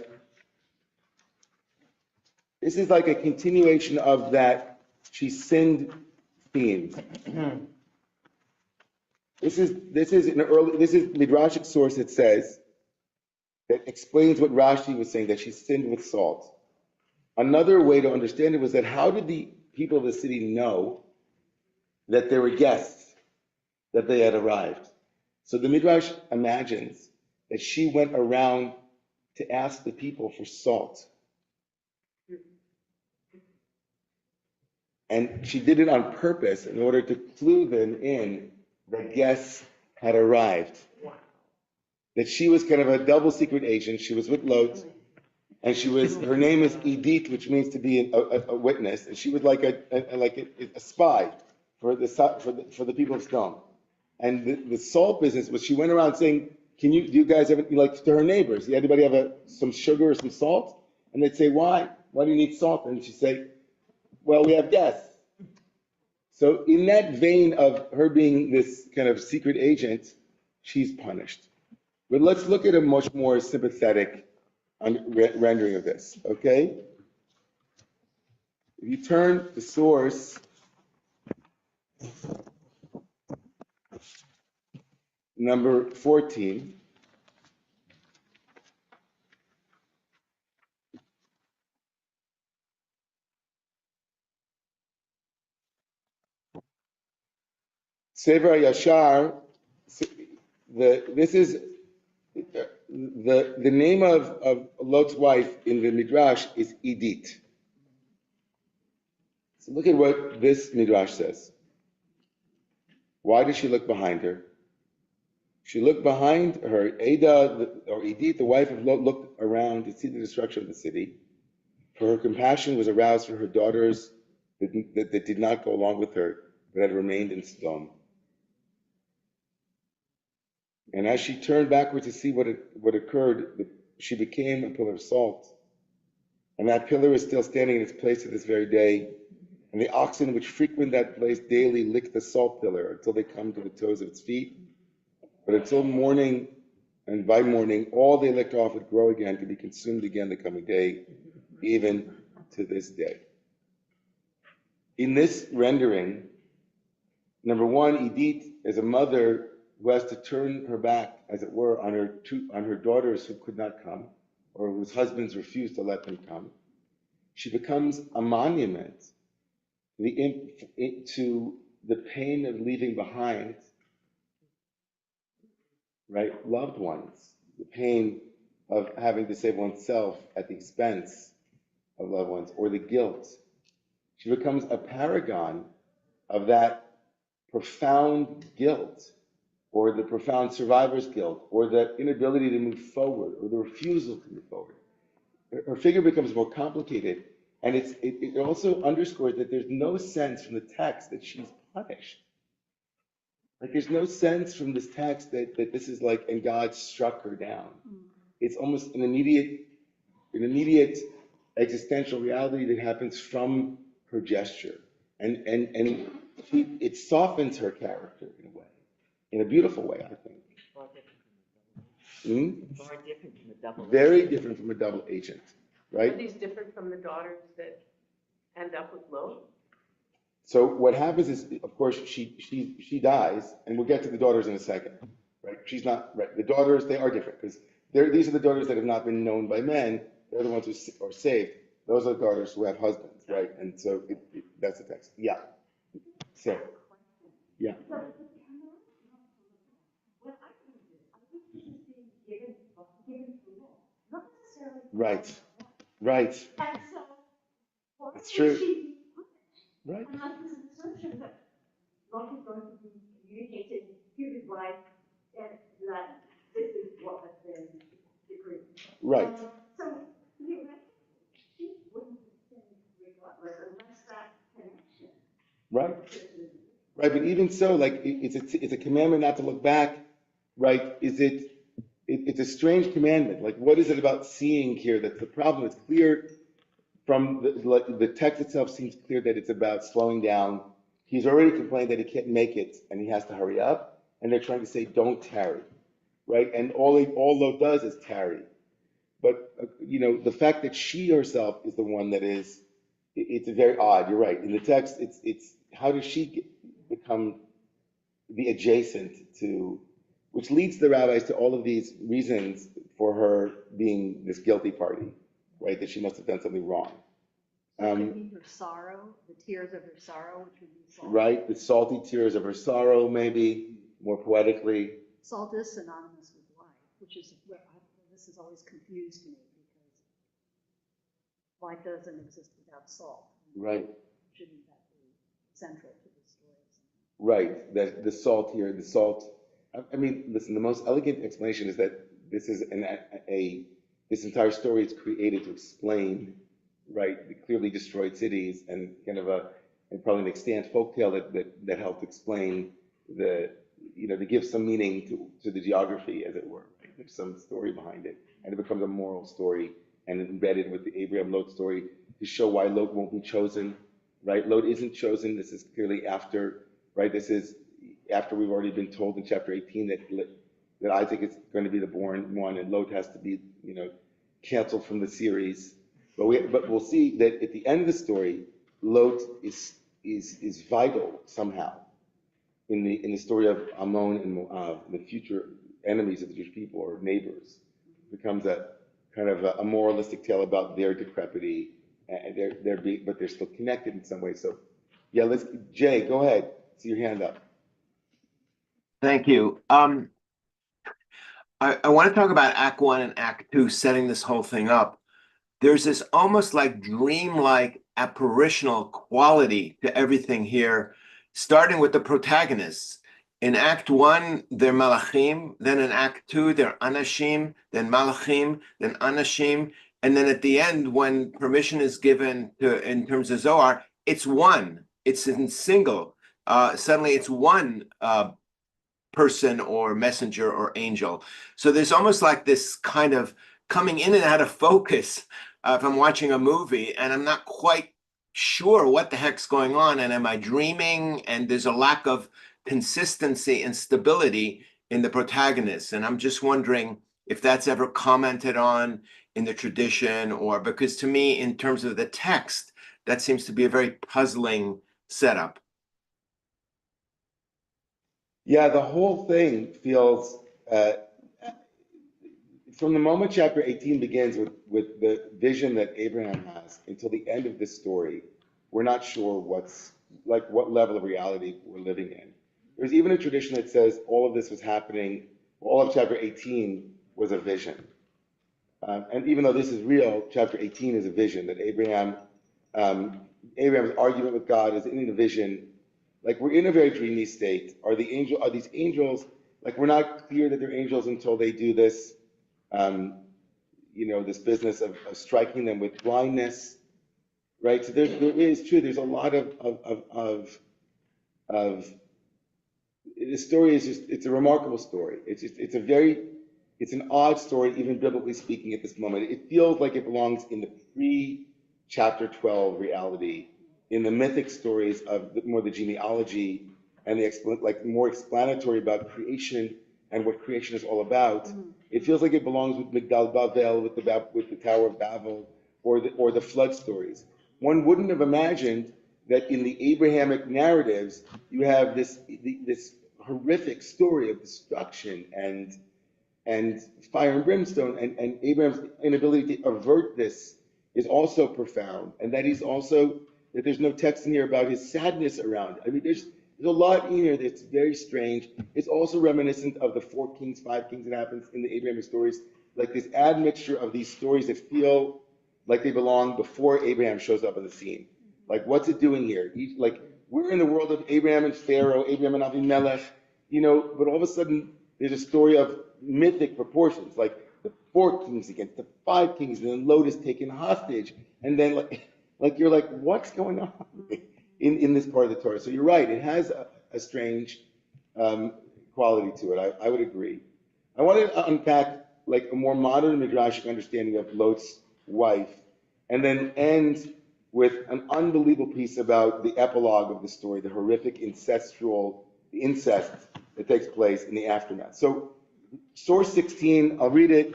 Speaker 1: this is like a continuation of that she sinned theme. This is Midrashic source that says, that explains what Rashi was saying, that she sinned with salt. Another way to understand it was that how did the people of the city know that there were guests, that they had arrived? So the Midrash imagines that she went around to ask the people for salt. And she did it on purpose in order to clue them in that guests had arrived. That she was kind of a double secret agent. She was with Lot, and her name is Edith, which means to be a witness. And she was like a spy for the people of Stone. And the salt business was, she went around saying, do you guys have, like, to her neighbors, anybody have some sugar or some salt? And they'd say, why? Why do you need salt? And she'd say, well, we have guests. So in that vein of her being this kind of secret agent, she's punished. But let's look at a much more sympathetic rendering of this, okay? If you turn to source number 14, Sefer Yashar, this is the name of Lot's wife in the Midrash is Edith. So look at what this Midrash says. Why did she look behind her? She looked behind her. Edith, the wife of Lot, looked around to see the destruction of the city. For her compassion was aroused for her daughters that did not go along with her, but had remained in Sodom. And as she turned backward to see what occurred, she became a pillar of salt. And that pillar is still standing in its place to this very day. And the oxen which frequent that place daily lick the salt pillar until they come to the toes of its feet. But until morning, and by morning, all they licked off would grow again to be consumed again the coming day, even to this day. In this rendering, number one, Edith, as a mother who has to turn her back, as it were, on her daughters who could not come, or whose husbands refused to let them come, she becomes a monument to the pain of leaving behind right? Loved ones, the pain of having to save oneself at the expense of loved ones, or the guilt. She becomes a paragon of that profound guilt, or the profound survivor's guilt, or the inability to move forward, or the refusal to move forward. Her figure becomes more complicated, and it also underscores that there's no sense from the text that she's punished. Like there's no sense from this text that this is like, and God struck her down. It's almost an immediate existential reality that happens from her gesture. And it softens her character in a way, in a beautiful way, I think.
Speaker 7: Far
Speaker 1: Hmm?
Speaker 7: different from a double.
Speaker 1: Very different from a double agent,
Speaker 6: Are
Speaker 1: right?
Speaker 6: these different from the daughters that end up with Lot?
Speaker 1: So what happens is, of course, she dies, and we'll get to the daughters in a second, right? She's not, right. The daughters, they are different, because these are the daughters that have not been known by men. They're the ones who are saved. Those are the daughters who have husbands, right? And so that's the text. Yeah. So, yeah. Right. Right. That's true. Right.
Speaker 9: And there's an assumption that Lot is going to be communicating to his wife that this is what has been decreed.
Speaker 1: Right.
Speaker 9: So theoretically, she wouldn't have sinned regardless unless that connection.
Speaker 1: Right. Right. But even so, like it's a commandment not to look back, right? It's a strange commandment. Like, what is it about seeing here that's the problem? It's clear from the text itself seems clear that it's about slowing down. He's already complained that he can't make it and he has to hurry up. And they're trying to say, don't tarry, right? And all Lot does is tarry. But, the fact that she herself is the one that is, it's very odd. You're right. In the text, it's how does she become the adjacent to, which leads the rabbis to all of these reasons for her being this guilty party, right? That she must have done something wrong.
Speaker 9: Could be her sorrow, the tears of her sorrow, which would be salt.
Speaker 1: Right, the salty tears of her sorrow, maybe more poetically.
Speaker 9: Salt is synonymous with life, which is where this has always confused me because life doesn't exist without salt.
Speaker 1: Right.
Speaker 9: Shouldn't that be central to the story?
Speaker 1: Right, that the salt here, the salt. I mean, listen, the most elegant explanation is that this is this entire story is created to explain, right, the clearly destroyed cities and kind of and probably an extant folktale that helped explain to give some meaning to the geography, as it were. Right? There's some story behind it, and it becomes a moral story and embedded with the Abraham Lot story to show why Lot won't be chosen, right? Lot isn't chosen. This is clearly after, right? This is after we've already been told in chapter 18 that Isaac is going to be the born one, and Lot has to be, canceled from the series. But we'll see that at the end of the story, Lot is vital somehow in the story of Ammon and Moab, the future enemies of the Jewish people or neighbors. It becomes a kind of a moralistic tale about their decrepity, and but they're still connected in some way. So, yeah, Jay, go ahead. See your hand up.
Speaker 14: Thank you. I want to talk about Act 1 and Act 2, setting this whole thing up. There's this almost like dreamlike apparitional quality to everything here, starting with the protagonists. In Act 1, they're Malachim, then in Act 2, they're Anashim, then Malachim, then Anashim, and then at the end, when permission is given in terms of Zohar, it's one, it's in single. Suddenly it's one person or messenger or angel. So there's almost like this kind of coming in and out of focus if I'm watching a movie and I'm not quite sure what the heck's going on, and am I dreaming? And there's a lack of consistency and stability in the protagonist. And I'm just wondering if that's ever commented on in the tradition, or because to me, in terms of the text, that seems to be a very puzzling setup.
Speaker 1: Yeah, the whole thing feels, from the moment chapter 18 begins with the vision that Abraham has until the end of this story, we're not sure what level of reality we're living in. There's even a tradition that says all of this was happening All of chapter 18 was a vision. And even though this is real, chapter 18 is a vision that Abraham's argument with God is in a vision. Like we're in a very dreamy state. Are these angels, like we're not clear that they're angels until they do this, this business of striking them with blindness, right? So there is true. There's a lot of the story is it's a remarkable story. It's an odd story, even biblically speaking at this moment. It feels like it belongs in the pre-chapter 12 reality, in the mythic stories of more the genealogy and more explanatory about creation and what creation is all about. Mm-hmm. It feels like it belongs with Migdal Bavel, with the Tower of Babel, or the flood stories. One wouldn't have imagined that in the Abrahamic narratives you have this horrific story of destruction and fire and brimstone, and Abraham's inability to avert this is also profound, and that there's no text in here about his sadness around it. I mean, there's a lot in here that's very strange. It's also reminiscent of the 4 kings, 5 kings that happens in the Abrahamic stories, like this admixture of these stories that feel like they belong before Abraham shows up on the scene. Like, what's it doing here? Like, we're in the world of Abraham and Pharaoh, Abraham and Avimelech, but all of a sudden there's a story of mythic proportions, like the 4 kings against the 5 kings, and then Lot is taken hostage, and then like you're like, what's going on in this part of the Torah? So you're right, it has a strange quality to it. I would agree. I want to unpack like a more modern midrashic understanding of Lot's wife, and then end with an unbelievable piece about the epilogue of the story, the horrific incest that takes place in the aftermath. So source 16, I'll read it.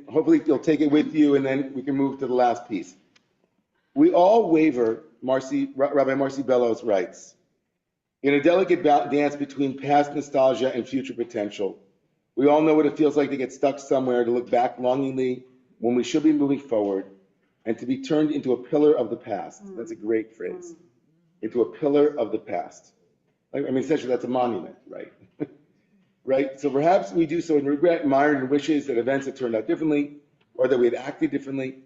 Speaker 1: Hopefully you'll take it with you, and then we can move to the last piece. We all waver, Rabbi Marcy Bellows writes, in a delicate dance between past nostalgia and future potential. We all know what it feels like to get stuck somewhere, to look back longingly when we should be moving forward, and to be turned into a pillar of the past. That's a great phrase. Into a pillar of the past. I mean, essentially that's a monument, right? Right? So perhaps we do so in regret, mired in wishes that events had turned out differently, or that we had acted differently.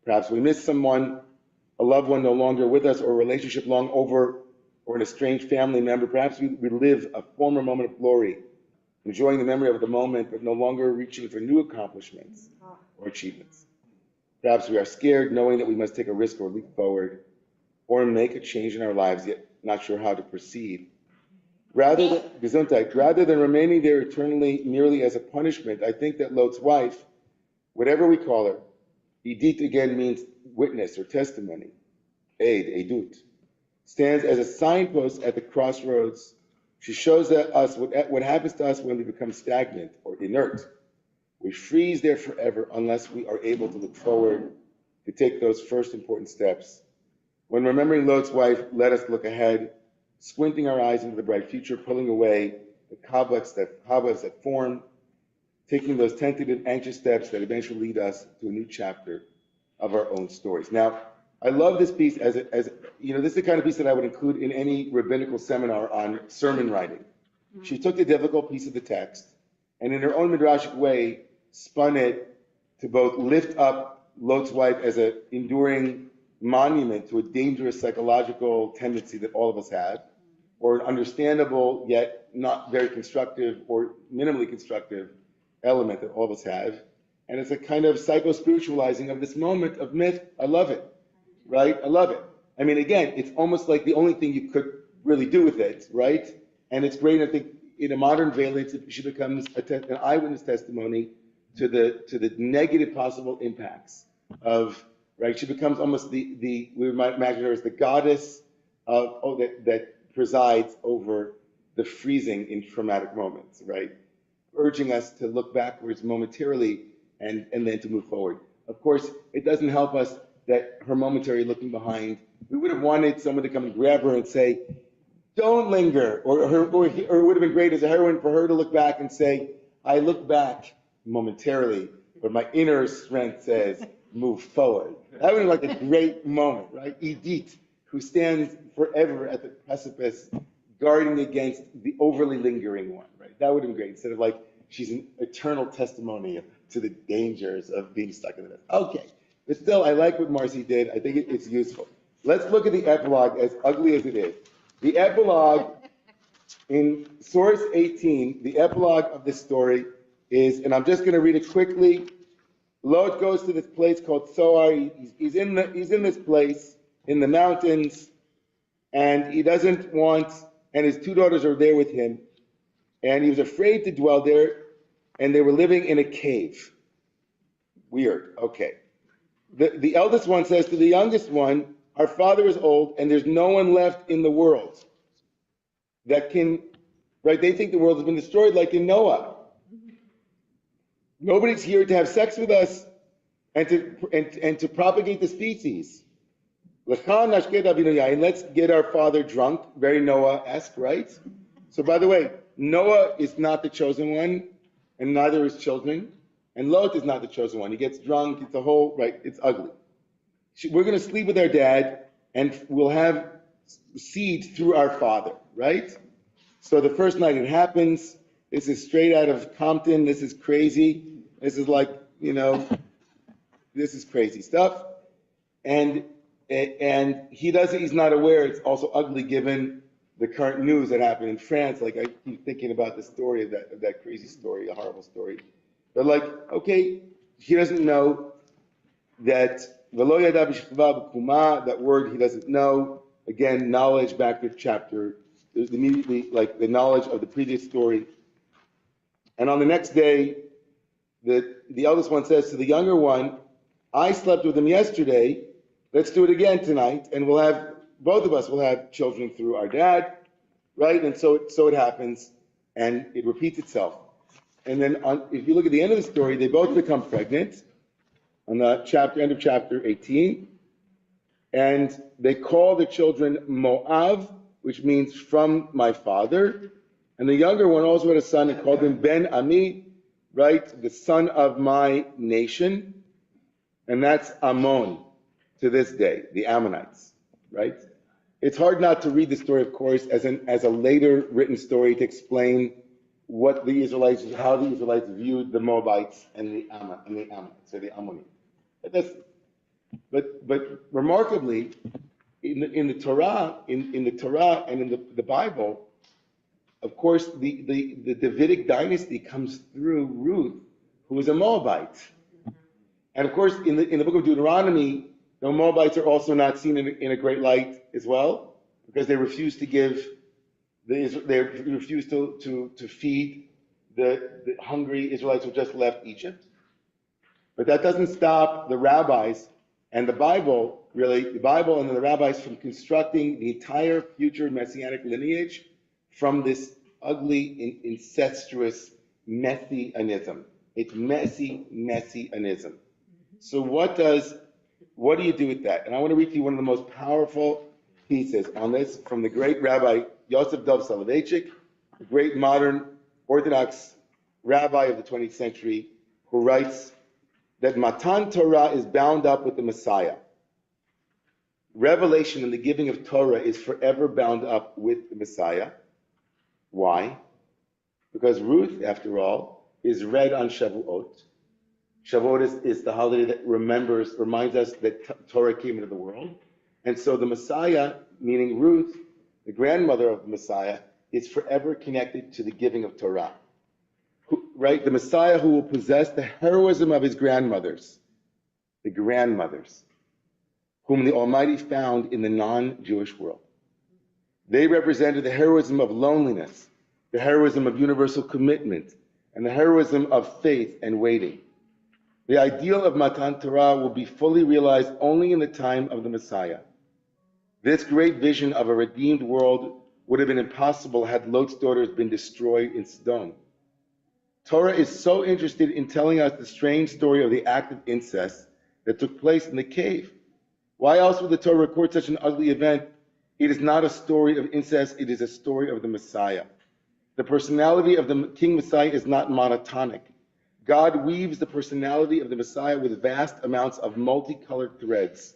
Speaker 1: Perhaps we missed someone, a loved one no longer with us, or a relationship long over, or an estranged family member. Perhaps we live a former moment of glory, enjoying the memory of the moment, but no longer reaching for new accomplishments or achievements. Perhaps we are scared, knowing that we must take a risk or leap forward, or make a change in our lives, yet not sure how to proceed. Rather than remaining there eternally merely as a punishment, I think that Lot's wife, whatever we call her, Edith again means witness or testimony, edut, stands as a signpost at the crossroads. She shows us what happens to us when we become stagnant or inert. We freeze there forever unless we are able to look forward, to take those first important steps. When remembering Lot's wife, let us look ahead, squinting our eyes into the bright future, pulling away the cobwebs that form, taking those tentative, anxious steps that eventually lead us to a new chapter of our own stories. Now, I love this piece as this is the kind of piece that I would include in any rabbinical seminar on sermon writing. She took the difficult piece of the text and in her own midrashic way spun it to both lift up Lot's wife as an enduring monument to a dangerous psychological tendency that all of us have, or an understandable yet not very constructive or minimally constructive element that all of us have. And it's a kind of psycho-spiritualizing of this moment of myth. I love it, right? I love it. I mean, again, it's almost like the only thing you could really do with it, right? And it's great, I think, in a modern valence, she becomes an eyewitness testimony to the negative possible impacts of, right? She becomes almost we might imagine her as the goddess that presides over the freezing in traumatic moments, right? Urging us to look backwards momentarily and then to move forward. Of course, it doesn't help us that her momentary looking behind, we would have wanted someone to come and grab her and say, don't linger, or it would have been great as a heroine for her to look back and say, I look back momentarily, but my inner strength says, move forward. That would be like a great moment, right? Edith, who stands forever at the precipice, guarding against the overly lingering one, right? That would have been great. Instead of like she's an eternal testimony to the dangers of being stuck in the mess. Okay, but still, I like what Marcy did. I think it's useful. Let's look at the epilogue, as ugly as it is. The epilogue in source 18, the epilogue of this story is, and I'm just going to read it quickly. Lot goes to this place called Zoar. He's in this place in the mountains, and he doesn't want, and his two daughters are there with him, and he was afraid to dwell there, and they were living in a cave. Weird. Okay. The eldest one says to the youngest one, our father is old, and there's no one left in the world that can, right? They think the world has been destroyed like in Noah. Nobody's here to have sex with us and to propagate the species. And let's get our father drunk, very Noah-esque, right? So by the way, Noah is not the chosen one, and neither his children. And Lot is not the chosen one. He gets drunk, it's a whole, right, it's ugly. We're going to sleep with our dad, and we'll have seed through our father, right? So the first night it happens. This is straight out of Compton. This is crazy. This is like, this is crazy stuff. And he doesn't, he's not aware it's also ugly given the current news that happened in France. Like, I keep thinking about the story of that crazy story, a horrible story. But like, okay, he doesn't know that v'lo yada b'shechva b'kuma, that word he doesn't know. Again, knowledge back to chapter, immediately like the knowledge of the previous story. And on the next day, the eldest one says to the younger one, I slept with him yesterday, let's do it again tonight, and both of us will have children through our dad, right? And so it happens, and it repeats itself. And then if you look at the end of the story, they both become pregnant on the end of chapter 18, and they call the children Moav, which means from my father. And the younger one also had a son and called him Ben Ami, right? The son of my nation. And that's Ammon to this day, the Ammonites, right? It's hard not to read the story, of course, as a later written story to explain how the Israelites viewed the Moabites and the Ammonites, or the Ammonites. But remarkably, in the Torah, in the Torah and in the Bible, of course, the Davidic dynasty comes through Ruth, who was a Moabite. And of course, in the book of Deuteronomy, the Moabites are also not seen in a great light as well, because they refuse to feed the hungry Israelites who just left Egypt. But that doesn't stop the rabbis and the Bible and the rabbis from constructing the entire future messianic lineage from this ugly, incestuous messianism. It's messianism. So what do you do with that? And I want to read to you one of the most powerful pieces on this from the great Rabbi Yosef Dov Soloveitchik, the great modern Orthodox rabbi of the 20th century, who writes that Matan Torah is bound up with the Messiah. Revelation and the giving of Torah is forever bound up with the Messiah. Why? Because Ruth, after all, is read on Shavuot. Shavuot is the holiday that reminds us that Torah came into the world. And so the Messiah, meaning Ruth, the grandmother of the Messiah, is forever connected to the giving of Torah. Right? The Messiah who will possess the heroism of his grandmothers, the grandmothers, whom the Almighty found in the non-Jewish world. They represented the heroism of loneliness, the heroism of universal commitment, and the heroism of faith and waiting. The ideal of Matan Torah will be fully realized only in the time of the Messiah. This great vision of a redeemed world would have been impossible had Lot's daughters been destroyed in Sodom. Torah is so interested in telling us the strange story of the act of incest that took place in the cave. Why else would the Torah record such an ugly event? It is not a story of incest, it is a story of the Messiah. The personality of the King Messiah is not monotonic. God weaves the personality of the Messiah with vast amounts of multicolored threads.